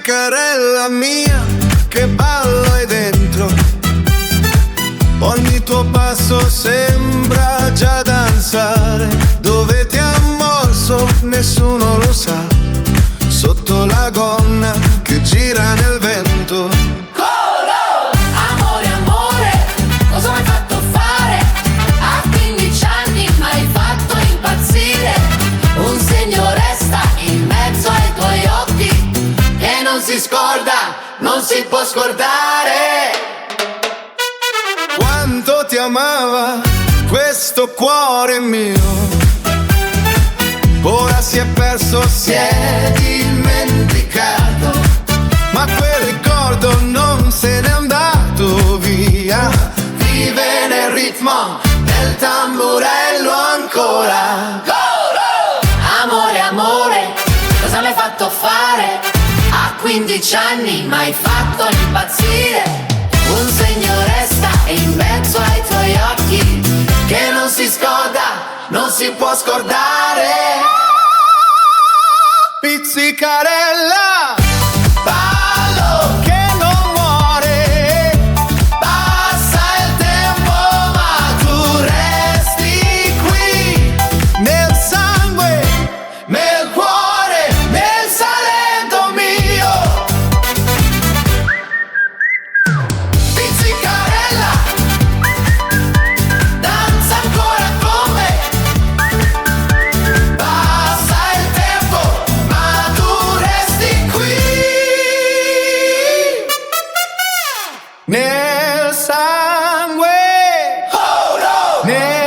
Pizzicarella mia, che ballo hai dentro. Ogni tuo passo sembra già danzare. Dove ti ha morso nessuno lo sa. Sotto la gonna che gira nel vento. Amore, amore, cosa mi hai fatto fare? A 15 anni mi hai fatto impazzire. Un segno resta in mezzo ai tuoi occhi che non si scorda, non si può scordare. Quanto ti amava questo cuore mio. Ora si è perso, si è dimenticato. Ma quel ricordo non se n'è andato via. Vive nel ritmo del tamburello ancora. Amore, amore, cosa mi hai fatto fare? A 15 anni mi hai fatto impazzire. Un segno resta in mezzo ai tuoi occhi che non si scorda, non si può scordare. Pizzicarella, ballo che non muore. Passa il tempo ma tu resti qui. Nel sangue, nel cuore, nel Salento mio. Pizzicarella, danza ancora con me. Passa il tempo ma tu resti qui. Nel sangue, nel